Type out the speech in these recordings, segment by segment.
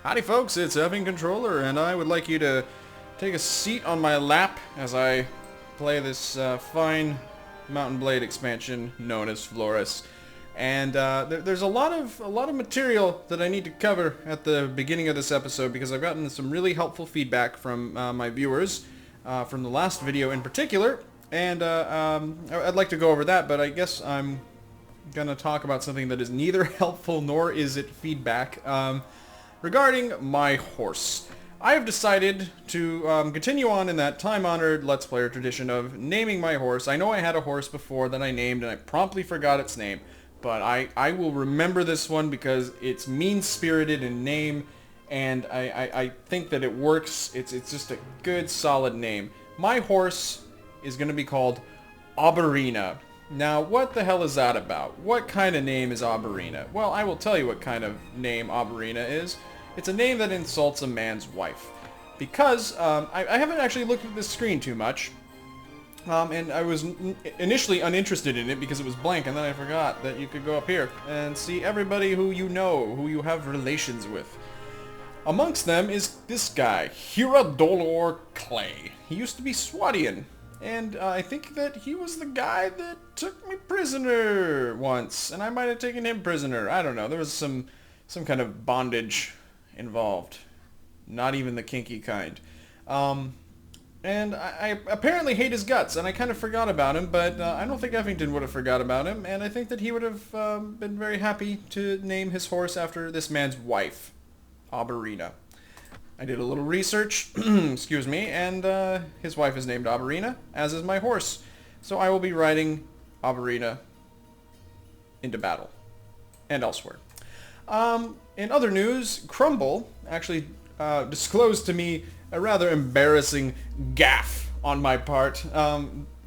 Howdy folks, it's Evan Controller, and I would like you to take a seat on my lap as I play this fine Mountain Blade expansion known as Floris. And there's a lot of material that I need to cover at the beginning of this episode because I've gotten some really helpful feedback from my viewers from the last video in particular, and I'd like to go over that, but I guess I'm gonna talk about something that is neither helpful nor is it feedback. Regarding my horse, I have decided to continue on in that time-honored Let's Player tradition of naming my horse. I know I had a horse before that I named and I promptly forgot its name, but I will remember this one because it's mean-spirited in name, and I think that it works. It's just a good, solid name. My horse is going to be called Auberina. Now, what the hell is that about? What kind of name is Auberina? Well, I will tell you what kind of name Auberina is. It's a name that insults a man's wife. Because I haven't actually looked at this screen too much. And I was initially uninterested in it because it was blank, and then I forgot that you could go up here and see everybody who you know, who you have relations with. Amongst them is this guy, Hiradolor Clay. He used to be Swadian. And I think that he was the guy that took me prisoner once, and I might have taken him prisoner. I don't know. There was some kind of bondage involved. Not even the kinky kind. And I apparently hate his guts, and I kind of forgot about him, but I don't think Effington would have forgot about him, and I think that he would have been very happy to name his horse after this man's wife, Auberina. I did a little research, excuse me, and his wife is named Auberina, as is my horse. So I will be riding Auberina into battle and elsewhere. In other news, Crumble actually disclosed to me a rather embarrassing gaffe on my part.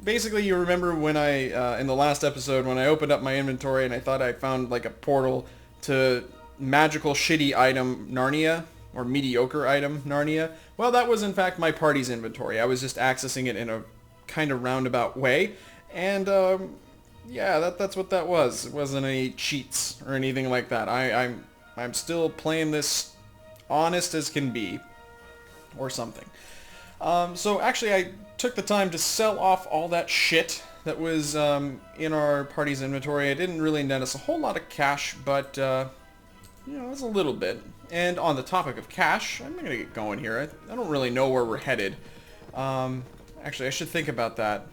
Basically, you remember when I, in the last episode, when I opened up my inventory and I thought I found like a portal to magical shitty item Narnia? Or mediocre item, Narnia. Well, that was in fact my party's inventory. I was just accessing it in a kind of roundabout way. And, yeah, that's what that was. It wasn't any cheats or anything like that. I'm still playing this honest as can be. Or something. So actually I took the time to sell off all that shit that was in our party's inventory. It didn't really net us a whole lot of cash, but, you know, it's a little bit. And on the topic of cash, I'm going to get going here. I don't really know where we're headed. Actually, I should think about that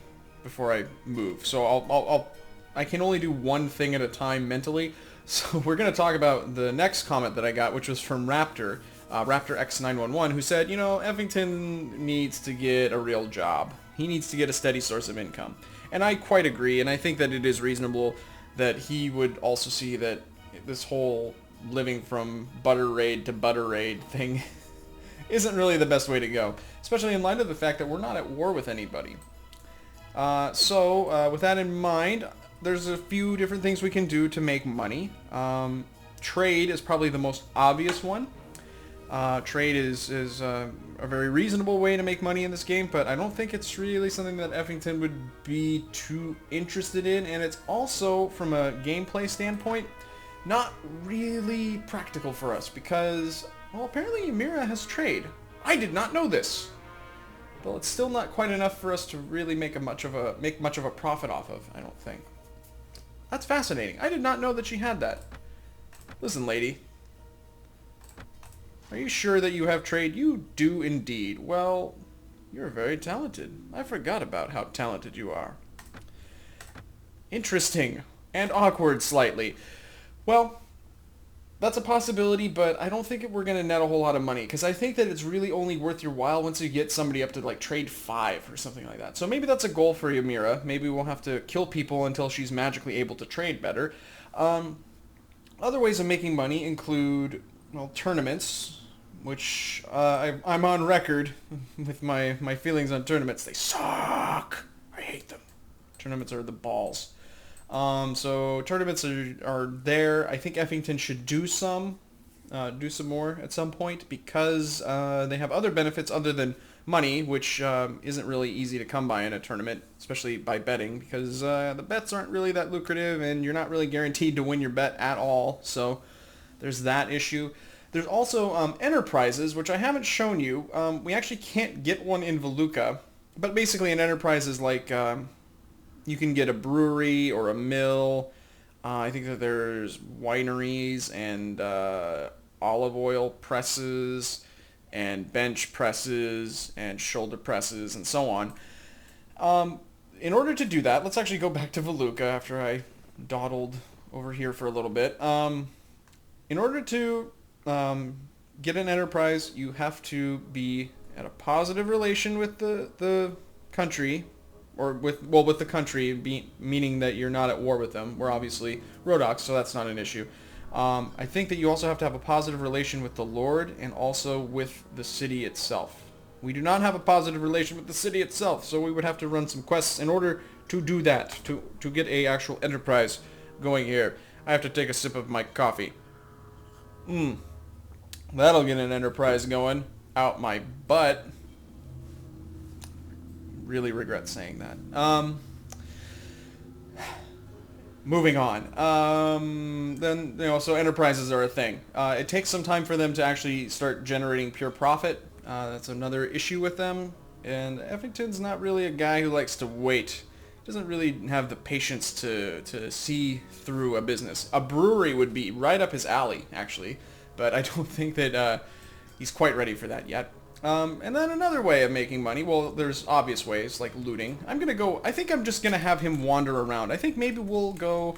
before I move. So I can only do one thing at a time mentally. So we're going to talk about the next comment that I got, which was from Raptor, Raptor X911, who said, you know, Effington needs to get a real job. He needs to get a steady source of income. And I quite agree, and I think that it is reasonable that he would also see that this whole living from butter raid to butter raid thing isn't really the best way to go, especially in light of the fact that we're not at war with anybody. So with that in mind, there's a few different things we can do to make money. Trade is probably the most obvious one. Trade is a very reasonable way to make money in this game, but I don't think it's really something that Effington would be too interested in, and it's also, from a gameplay standpoint, not really practical for us because, well, apparently Ymira has trade. I did not know this. Well, it's still not quite enough for us to really make much of a profit off of, I don't think. That's fascinating. I did not know that she had that. Listen, lady. Are you sure that you have trade? You do indeed. Well, you're very talented. I forgot about how talented you are. Interesting. And awkward slightly. Well, that's a possibility, but I don't think we're going to net a whole lot of money, because I think that it's really only worth your while once you get somebody up to, like, trade 5 or something like that. So maybe that's a goal for Ymira. Maybe we'll have to kill people until she's magically able to trade better. Other ways of making money include, well, tournaments, which I'm on record with my feelings on tournaments. They suck! I hate them. Tournaments are the balls. So tournaments are there. I think Effington should do some more at some point because they have other benefits other than money, which isn't really easy to come by in a tournament, especially by betting, because the bets aren't really that lucrative and you're not really guaranteed to win your bet at all. So there's that issue. There's also enterprises, which I haven't shown you. We actually can't get one in Voluka, but basically an enterprise is like you can get a brewery or a mill. I think that there's wineries and olive oil presses and bench presses and shoulder presses and so on. In order to do that, let's actually go back to Voluka after I dawdled over here for a little bit. In order to get an enterprise, you have to be at a positive relation with the country, or with the country, meaning that you're not at war with them. We're obviously Rhodoks, so that's not an issue. I think that you also have to have a positive relation with the Lord and also with the city itself. We do not have a positive relation with the city itself, so we would have to run some quests in order to do that, to get a actual enterprise going here. I have to take a sip of my coffee. That'll get an enterprise going out my butt. Really regret saying that. Moving on. Then, so enterprises are a thing. It takes some time for them to actually start generating pure profit. That's another issue with them. And Effington's not really a guy who likes to wait. Doesn't really have the patience to see through a business. A brewery would be right up his alley, actually. But I don't think that he's quite ready for that yet. And then another way of making money, well, there's obvious ways, like looting. I think I'm just going to have him wander around. I think maybe we'll go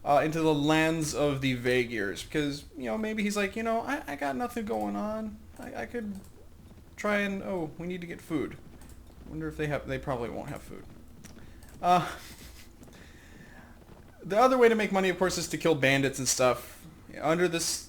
into the lands of the Vaegirs, because, maybe he's like, I got nothing going on. I could try and, we need to get food. Wonder if they probably won't have food. The other way to make money, of course, is to kill bandits and stuff. Under this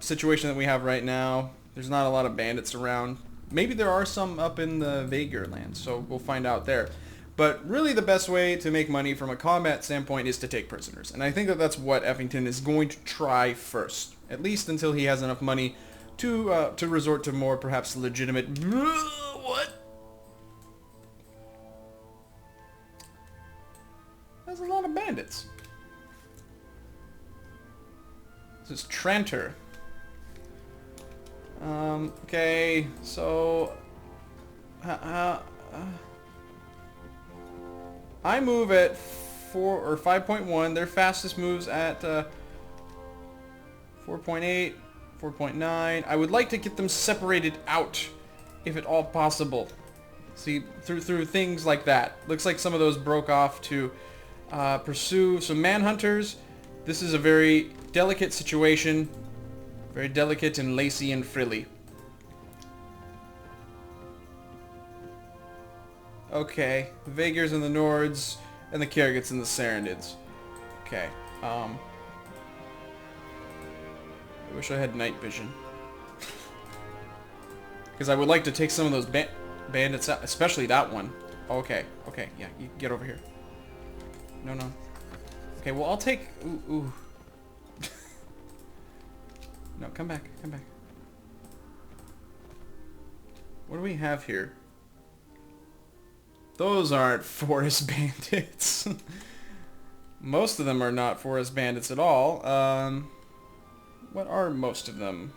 situation that we have right now, there's not a lot of bandits around. Maybe there are some up in the Vaegir lands, so we'll find out there. But really the best way to make money from a combat standpoint is to take prisoners. And I think that that's what Effington is going to try first, at least until he has enough money to resort to more perhaps legitimate... What? There's a lot of bandits. This is Trantor. Okay, so... I move at 4 or 5.1. Their fastest moves at 4.8, 4.9. I would like to get them separated out, if at all possible. See, through things like that. Looks like some of those broke off to pursue some manhunters. This is a very delicate situation. Very delicate and lacy and frilly. Okay, the Vaegirs and the Nords, and the Kerrigans and the Sarrandids. Okay, I wish I had night vision. Because I would like to take some of those bandits out, especially that one. Okay, yeah, you get over here. No. Okay, well, I'll take... Ooh. No, come back. What do we have here? Those aren't forest bandits. Most of them are not forest bandits at all. What are most of them?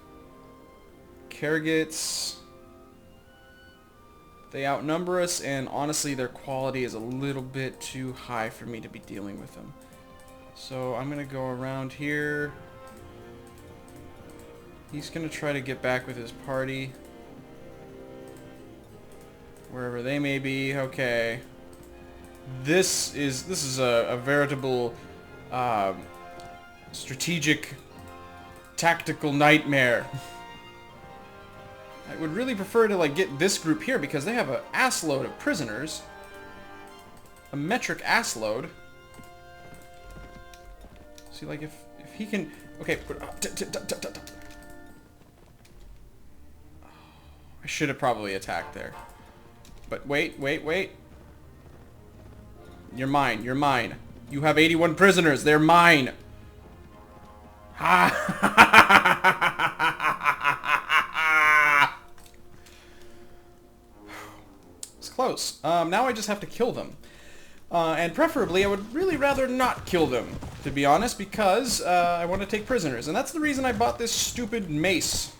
Kerrigans. They outnumber us, and honestly their quality is a little bit too high for me to be dealing with them. So I'm gonna go around here. He's gonna try to get back with his party. Wherever they may be. Okay. This is a veritable strategic tactical nightmare. I would really prefer to get this group here because they have an assload of prisoners. A metric assload. See, if he can... Okay, I should have probably attacked there. But wait. You're mine. You have 81 prisoners. They're mine. It's close. Now I just have to kill them. And preferably, I would really rather not kill them. to be honest, because I want to take prisoners. And that's the reason I bought this stupid mace.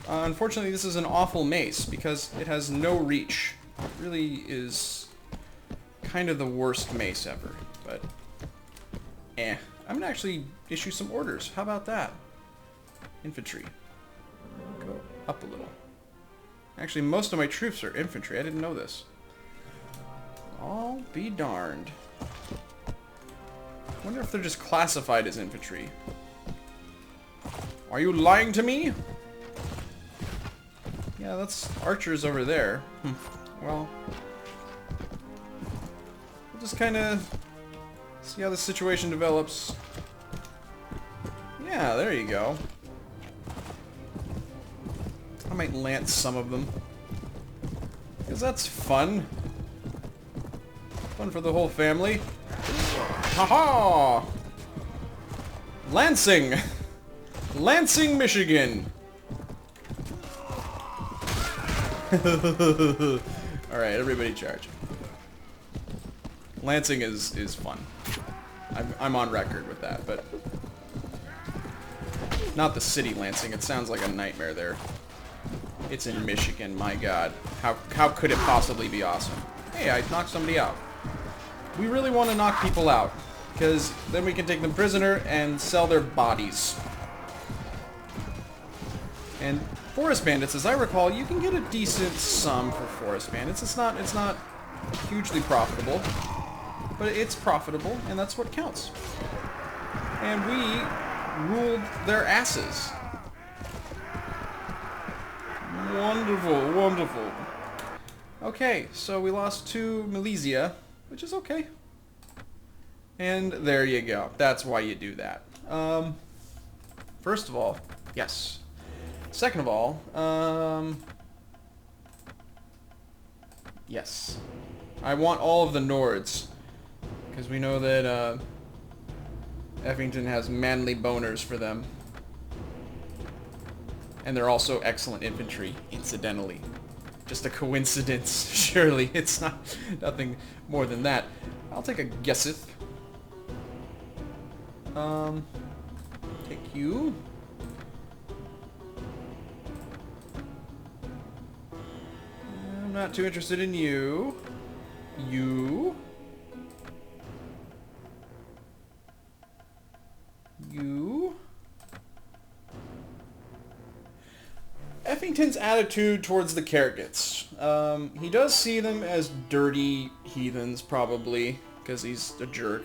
Unfortunately, this is an awful mace, because it has no reach. It really is kind of the worst mace ever, but I'm gonna actually issue some orders. How about that? Infantry. Go up a little. Actually, most of my troops are infantry. I didn't know this. I'll be darned. I wonder if they're just classified as infantry. Are you lying to me? Yeah, that's archers over there. Well, we'll just kind of see how the situation develops. Yeah, there you go. I might lance some of them, because that's fun. Fun for the whole family. Haha! Lansing! Lansing, Michigan! Alright, everybody charge. Lansing is fun. I'm on record with that, but not the city Lansing. It sounds like a nightmare there. It's in Michigan, my god. How could it possibly be awesome? Hey, I knocked somebody out. We really want to knock people out, because then we can take them prisoner and sell their bodies. And forest bandits, as I recall, you can get a decent sum for forest bandits. It's not hugely profitable, but it's profitable, and that's what counts. And we ruled their asses. Wonderful, wonderful. Okay, so we lost 2 Milesia, which is okay. And there you go. That's why you do that. First of all, yes. Second of all, yes. I want all of the Nords, because we know that Effington has manly boners for them. And they're also excellent infantry, incidentally. Just a coincidence, surely. It's nothing more than that. I'll take a guesseth. Take you. I'm not too interested in you. You. You. Effington's attitude towards the Kerrigans. He does see them as dirty heathens, probably, because he's a jerk.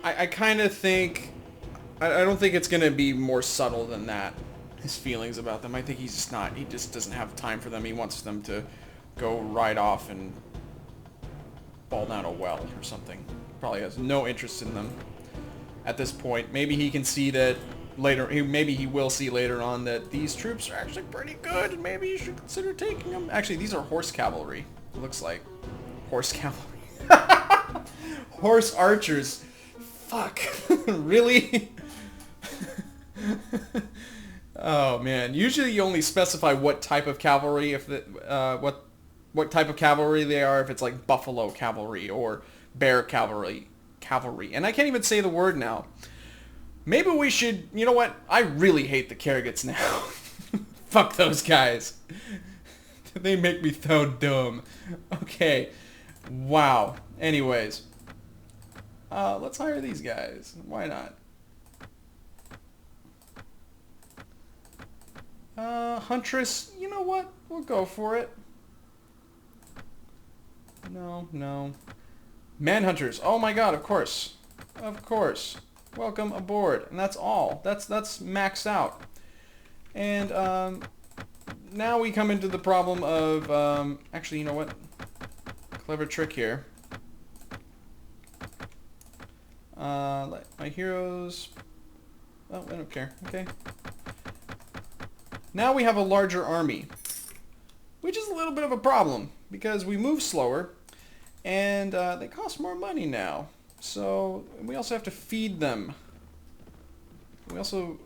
I kind of think... I don't think it's going to be more subtle than that, his feelings about them. I think he's just not... He just doesn't have time for them. He wants them to go right off and fall down a well or something. Probably has no interest in them at this point. Maybe he can see that later... Maybe he will see later on that these troops are actually pretty good, and maybe you should consider taking them. Actually, these are horse cavalry. It looks like. Horse cavalry. Horse archers. Fuck. Really? Oh man. Usually you only specify what type of cavalry, if what type of cavalry they are, if it's like buffalo cavalry or bear cavalry. And I can't even say the word now. Maybe we should... You know what? I really hate the Kerrigans now. Fuck those guys. They make me so dumb. Okay. Wow. Anyways. Let's hire these guys. Why not? Huntress, you know what? We'll go for it. No. Manhunters. Oh my god, of course. Of course. Welcome aboard. And that's all. That's maxed out. And, now we come into the problem of, actually, you know what? Clever trick here. Let my heroes... Oh, I don't care. Okay. Now we have a larger army, which is a little bit of a problem, because we move slower, and they cost more money now. So, we also have to feed them. We also...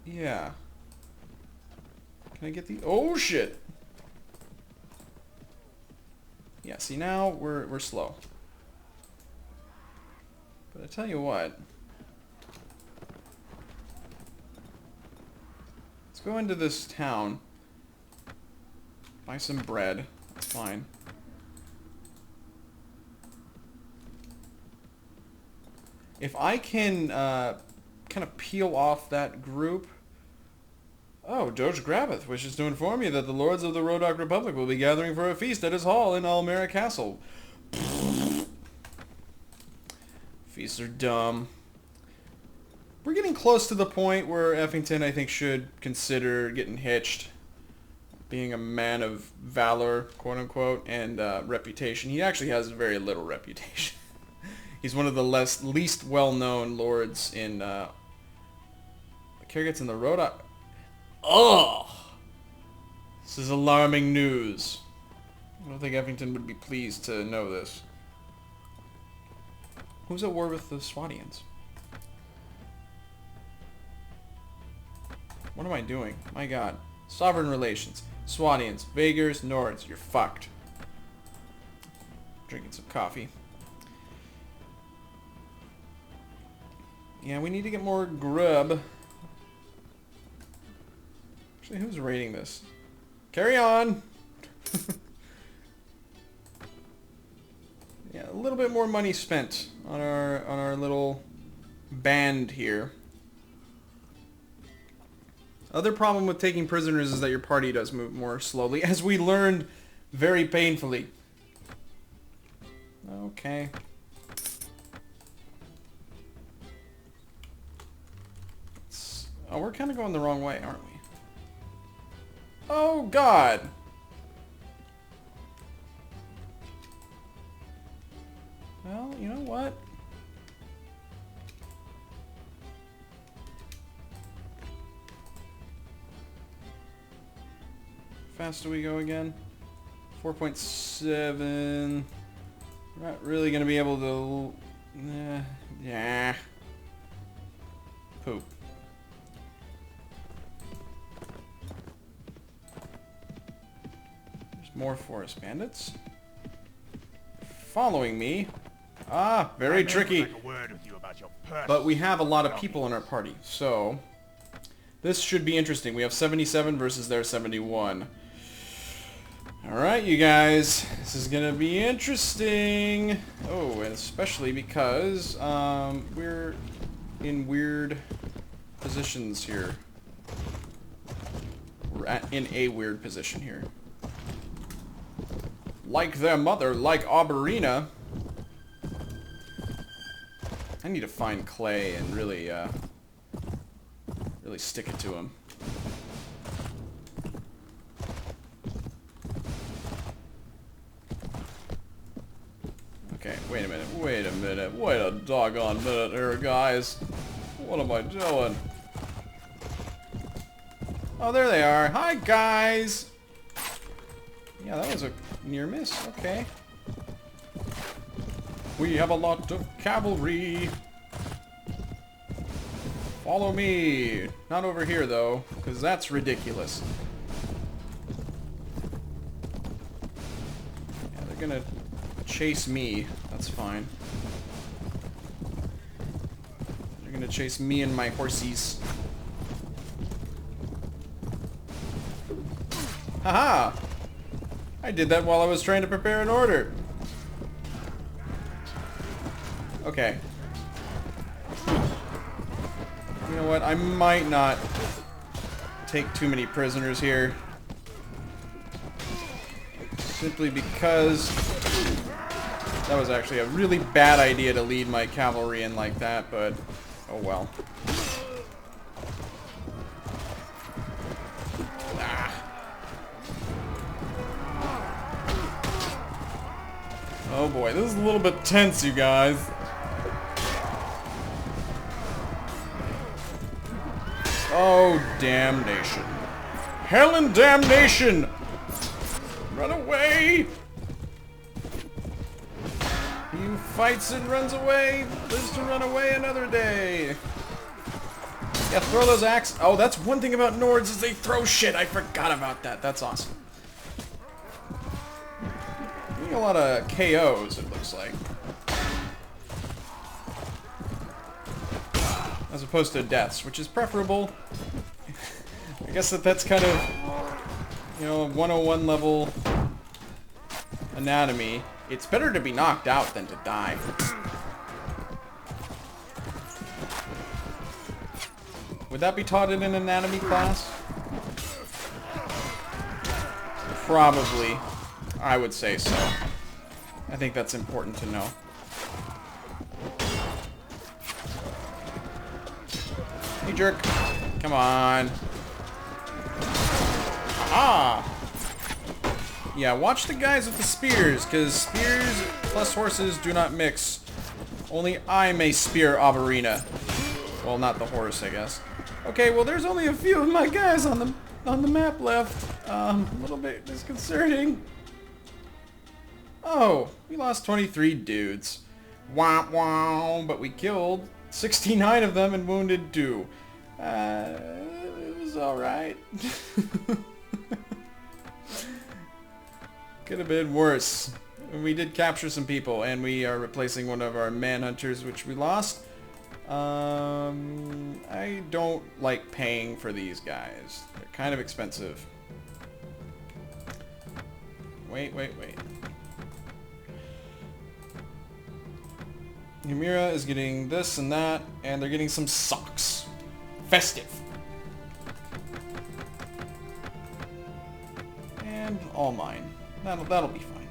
Yeah. Can I get the... Oh, shit! Yeah, see now we're slow. But I tell you what. Let's go into this town. Buy some bread. That's fine. If I can kind of peel off that group. Oh, Doge Grabbeth wishes to inform you that the lords of the Rhodoc Republic will be gathering for a feast at his hall in Almera Castle. Feasts are dumb. We're getting close to the point where Effington, I think, should consider getting hitched. Being a man of valor, quote-unquote, and reputation. He actually has very little reputation. He's one of the least well-known lords in... the Kergits in the Rhodoc... Ugh! This is alarming news. I don't think Effington would be pleased to know this. Who's at war with the Swadians? What am I doing? My god. Sovereign relations. Swadians, Vagars, Nords. You're fucked. Drinking some coffee. Yeah, we need to get more grub. Actually, who's raiding this? Carry on! Yeah, a little bit more money spent on our little band here. Other problem with taking prisoners is that your party does move more slowly, as we learned very painfully. Okay. Oh, we're kind of going the wrong way, aren't we? Oh, God! Well, you know what? How fast do we go again? 4.7. We're not really going to be able to... yeah. Poop. More forest bandits. Following me. Ah, very tricky. But we have a lot of people in our party, so... this should be interesting. We have 77 versus their 71. Alright, you guys. This is gonna be interesting. Oh, and especially because we're in weird positions here. We're in a weird position here. Like their mother, like Auberina. I need to find Clay and really, really stick it to him. Okay, wait a minute, wait a doggone minute here, guys. What am I doing? Oh, there they are. Hi, guys! Yeah, that was a near miss. Okay. We have a lot of cavalry. Follow me. Not over here, though, because that's ridiculous. Yeah, they're gonna chase me. That's fine. They're gonna chase me and my horsies. Haha! I did that while I was trying to prepare an order. Okay. You know what? I might not take too many prisoners here. Simply because that was actually a really bad idea to lead my cavalry in like that, but oh well. Oh boy, this is a little bit tense, you guys. Oh, damnation. Hell and damnation! Run away! He who fights and runs away lives to run away another day. Yeah, throw those axes. Oh, that's one thing about Nords is they throw shit. I forgot about that. That's awesome. getting a lot of KOs, it looks like. As opposed to deaths, which is preferable. I guess that's kind of, you know, 101 level anatomy. It's better to be knocked out than to die. Would that be taught in an anatomy class? Probably. I would say so. I think that's important to know. Hey, jerk. Come on. Ah! Yeah, watch the guys with the spears, because spears plus horses do not mix. Only I may spear Avarina. Well, not the horse, I guess. Okay, well, there's only a few of my guys on the map left. A little bit disconcerting. Oh, we lost 23 dudes. Wah wah, but we killed 69 of them and wounded 2. It was alright. Could have been worse. We did capture some people, and we are replacing one of our manhunters, which we lost. I don't like paying for these guys. They're kind of expensive. Wait. Ymira is getting this and that, and they're getting some socks. Festive. And all mine. That'll be fine.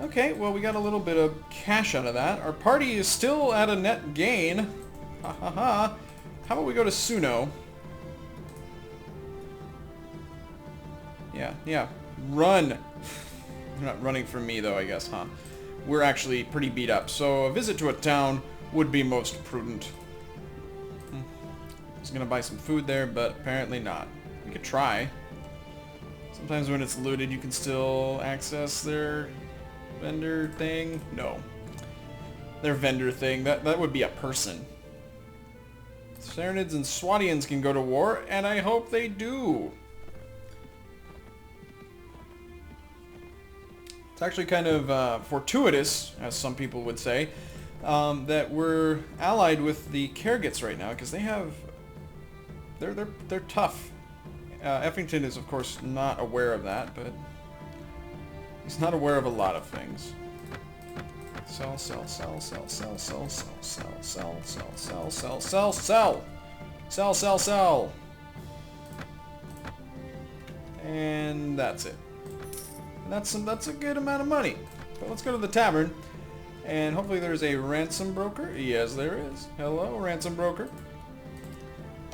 Okay, well, we got a little bit of cash out of that. Our party is still at a net gain. Ha ha ha. How about we go to Suno? Yeah. Run! You're not running from me, though, I guess, huh? We're actually pretty beat up, so a visit to a town would be most prudent. I was gonna buy some food there, but apparently not. We could try. Sometimes when it's looted, you can still access their vendor thing. No. Their vendor thing. That would be a person. Saranids and Swatians can go to war, and I hope they do. It's actually kind of fortuitous, as some people would say, that we're allied with the Kergits right now, because they have... They're tough. Effington is, of course, not aware of that, but he's not aware of a lot of things. Sell. And that's it. And that's a good amount of money. But let's go to the tavern, and hopefully there's a ransom broker. Yes, there is. Hello, ransom broker.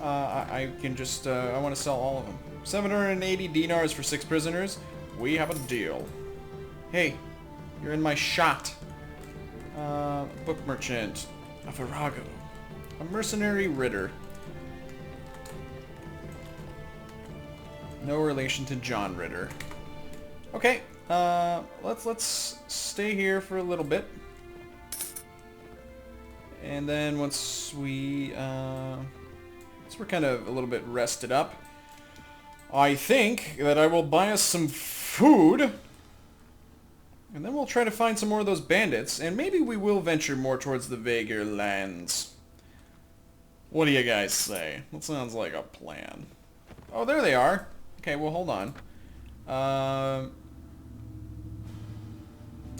I can just, I want to sell all of them. 780 dinars for 6 prisoners. We have a deal. Hey, you're in my shot. Book merchant. A virago. A mercenary ritter. No relation to John Ritter. Okay, let's stay here for a little bit. And then once we're kind of a little bit rested up, I think that I will buy us some food, and then we'll try to find some more of those bandits, and maybe we will venture more towards the Vaegir lands. What do you guys say? That sounds like a plan. Oh, there they are. Okay, well, hold on.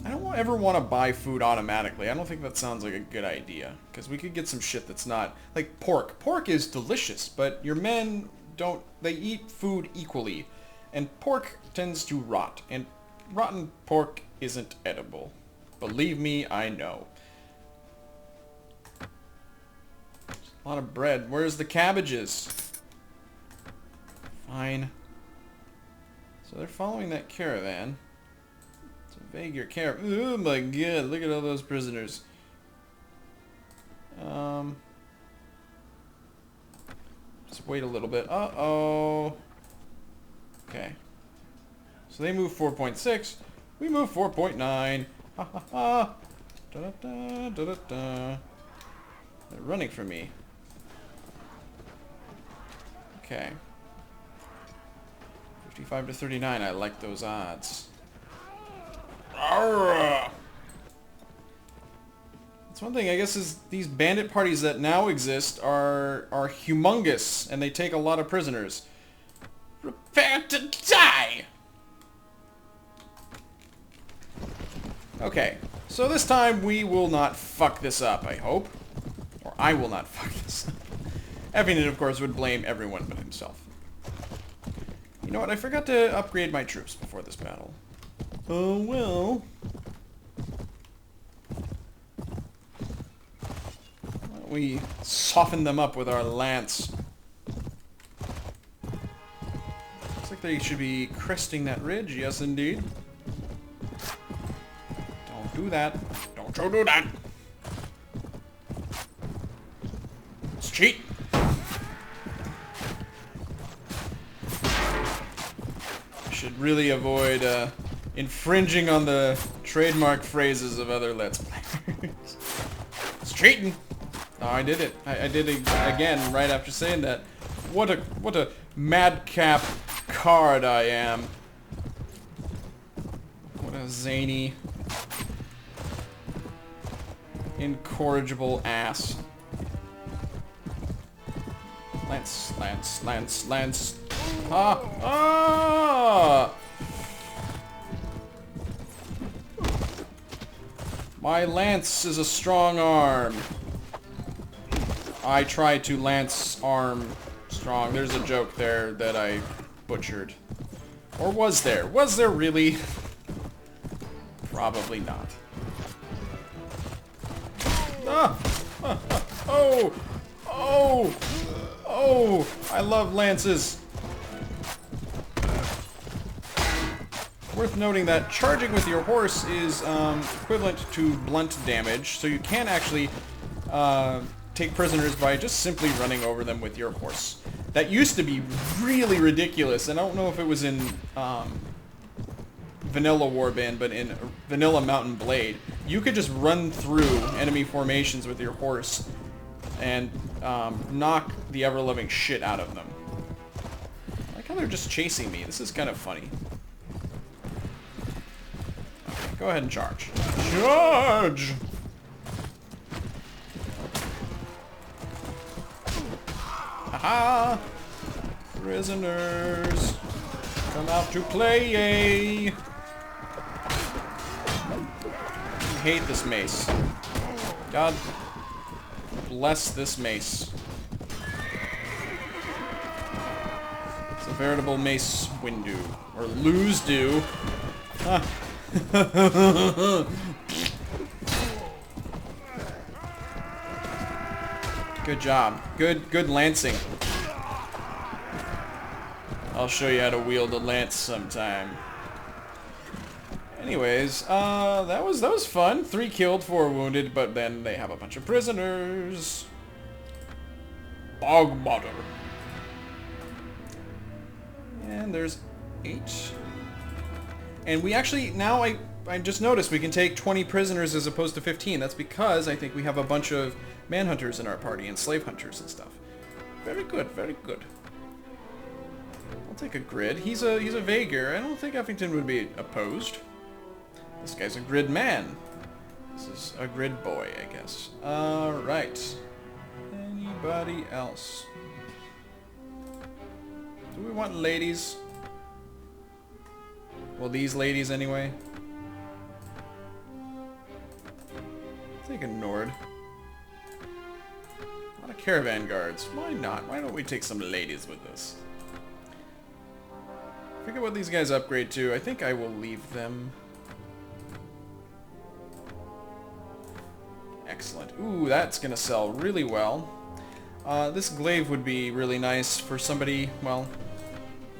I don't ever want to buy food automatically. I don't think that sounds like a good idea, because we could get some shit that's not... Like pork. Pork is delicious, but your men don't... They eat food equally, and pork tends to rot, and rotten pork isn't edible. Believe me, I know. A lot of bread. Where's the cabbages? Fine. So they're following that caravan. It's a Vaegir caravan. Oh my god, look at all those prisoners. Just wait a little bit. Uh-oh. Okay. So they move 4.6. We move 4.9. Ha ha ha. Da-da-da, da-da-da. They're running from me. Okay. 55 to 39. I like those odds. Arrgh. That's one thing, I guess, is these bandit parties that now exist are humongous, and they take a lot of prisoners. Prepare to die! Okay, so this time we will not fuck this up, I hope. Or I will not fuck this up. Effington, of course, would blame everyone but himself. You know what, I forgot to upgrade my troops before this battle. Oh well. Why don't we soften them up with our lance? Looks like they should be cresting that ridge, yes indeed. Don't do that. Don't you do that! It's cheat! Should really avoid infringing on the trademark phrases of other Let's Players. It's cheating! Oh, I did it. I did it again right after saying that. What a madcap card I am. What a zany, incorrigible ass. Lance, lance, lance, lance. Ah! Ah! My lance is a strong arm. I try to lance arm strong. There's a joke there that I butchered. Or was there? Was there really? Probably not. Ah! Ah! Ah! Oh! Oh! Oh! I love lances! Worth noting that charging with your horse is equivalent to blunt damage, so you can actually take prisoners by just simply running over them with your horse. That used to be really ridiculous, and I don't know if it was in vanilla Warband, but in vanilla Mountain Blade, you could just run through enemy formations with your horse and knock the ever-loving shit out of them. I like how they're just chasing me. This is kind of funny. Okay, go ahead and charge. Charge! Aha! Prisoners! Come out to play! I hate this mace. God bless this mace. It's a veritable mace windu. Or lose do. Ah. Good job. Good lancing. I'll show you how to wield a lance sometime. Anyways, that was fun. 3 killed, 4 wounded, but then they have a bunch of prisoners. Bog butter. And there's 8. And we actually, now I just noticed we can take 20 prisoners as opposed to 15. That's because I think we have a bunch of manhunters in our party and slave hunters and stuff. Very good, very good. I'll take a grid. He's a Vaegir. I don't think Effington would be opposed. This guy's a grid man. This is a grid boy, I guess. Alright. Anybody else? Do we want ladies? Well, these ladies anyway. Take a Nord. A lot of caravan guards. Why not? Why don't we take some ladies with us? Forget what these guys upgrade to. I think I will leave them. Excellent. Ooh, that's gonna sell really well. This glaive would be really nice for somebody, well,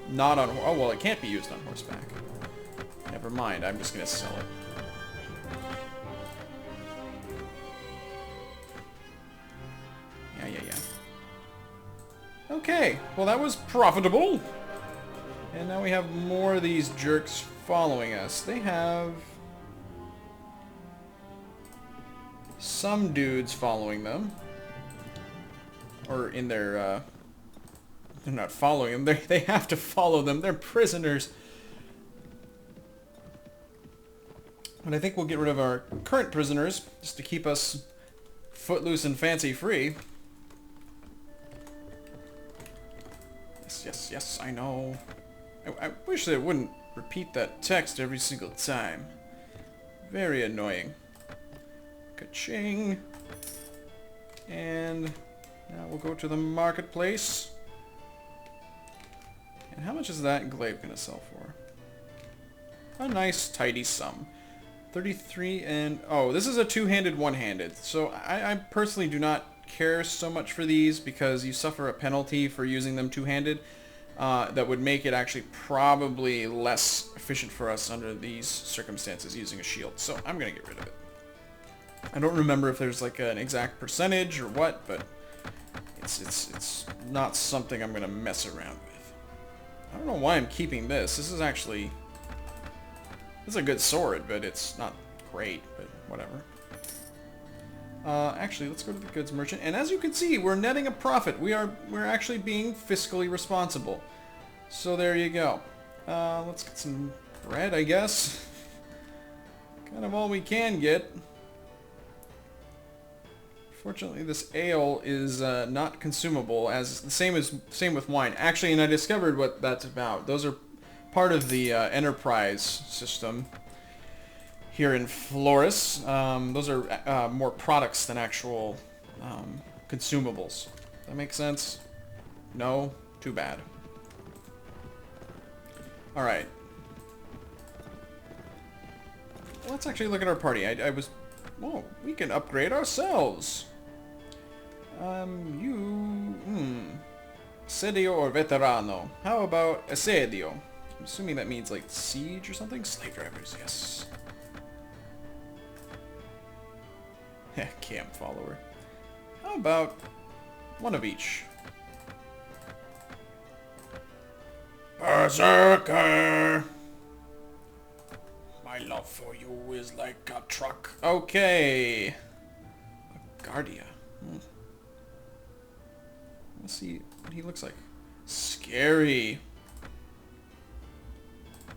not on... Oh, well, it can't be used on horseback. Never mind, I'm just gonna sell it. Yeah. Okay, well that was profitable. And now we have more of these jerks following us. They have some dudes following them. Or in their, they're not following them. They have to follow them. They're prisoners. But I think we'll get rid of our current prisoners, just to keep us footloose and fancy-free. Yes, yes, yes, I know. I wish they wouldn't repeat that text every single time. Very annoying. Ka-ching. And now we'll go to the marketplace. And how much is that glaive going to sell for? A nice, tidy sum. 33 and... Oh, this is a two-handed, one-handed. So I personally do not care so much for these because you suffer a penalty for using them two-handed. That would make it actually probably less efficient for us under these circumstances using a shield. So I'm going to get rid of it. I don't remember if there's like an exact percentage or what, but it's not something I'm going to mess around with. I don't know why I'm keeping this. This is actually... It's a good sword, but it's not great, but whatever. Actually, let's go to the goods merchant. And as you can see, we're netting a profit. We're actually being fiscally responsible. So there you go. Let's get some bread, I guess. Kind of all we can get. Fortunately, this ale is not consumable, as the same with wine. Actually, and I discovered what that's about. Those are part of the enterprise system here in Floris. Those are more products than actual consumables. That make sense? No? Too bad. Alright. Let's actually look at our party. Oh, we can upgrade ourselves. Assedio or veterano. How about assedio? I'm assuming that means like siege or something? Slave drivers, yes. Camp follower. How about one of each? Berserker! My love for you is like a truck. Okay. A Guardia. Let's see what he looks like. Scary.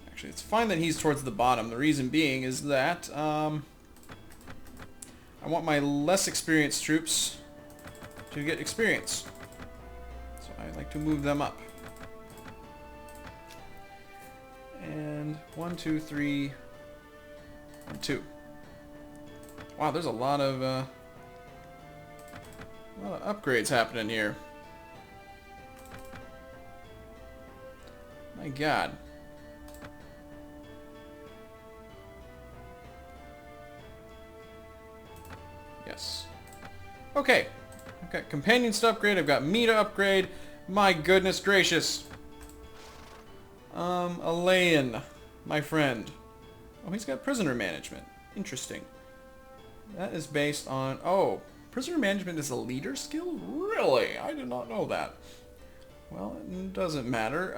Actually, it's fine that he's towards the bottom. The reason being is that I want my less experienced troops to get experience. So I like to move them up. And 1, 2, 3, 1, 2. Wow, there's a lot of upgrades happening here. My God. Yes. Okay. I've got companions to upgrade. I've got me to upgrade. My goodness gracious. Alain, my friend. Oh, he's got prisoner management. Interesting. That is based on... Oh, prisoner management is a leader skill? Really? I did not know that. Well, it doesn't matter.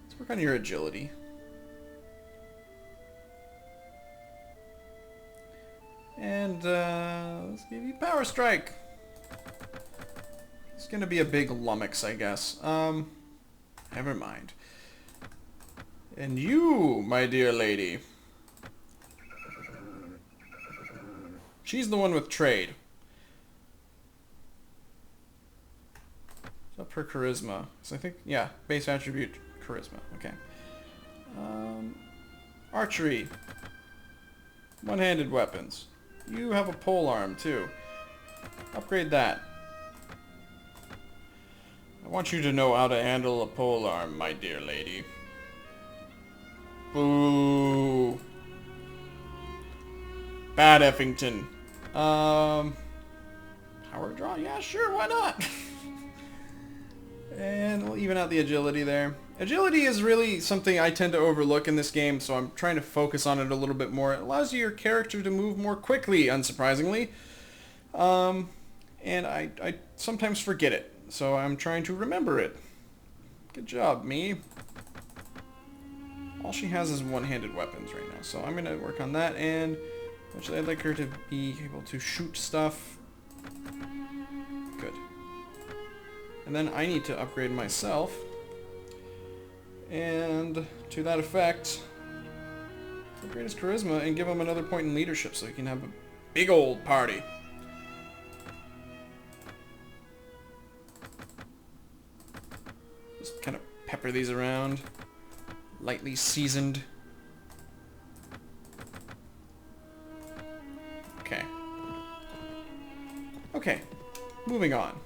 Let's work on your agility. And let's give you Power Strike. It's gonna be a big lummox, I guess. Never mind. And you, my dear lady. She's the one with trade. It's up her charisma. So I think, yeah, base attribute charisma. Okay. Archery. One-handed weapons. You have a pole arm too. Upgrade that. I want you to know how to handle a pole arm, my dear lady. Boo. Bad Effington. Power draw? Yeah, sure, why not? And we'll even out the agility there. Agility is really something I tend to overlook in this game, so I'm trying to focus on it a little bit more. It allows your character to move more quickly, unsurprisingly. And I sometimes forget it, so I'm trying to remember it. Good job, me. All she has is one-handed weapons right now, so I'm going to work on that, and actually I'd like her to be able to shoot stuff. Good. And then I need to upgrade myself. And to that effect, upgrade his charisma and give him another point in leadership so he can have a big old party. Just kind of pepper these around. Lightly seasoned. Okay. Okay, moving on.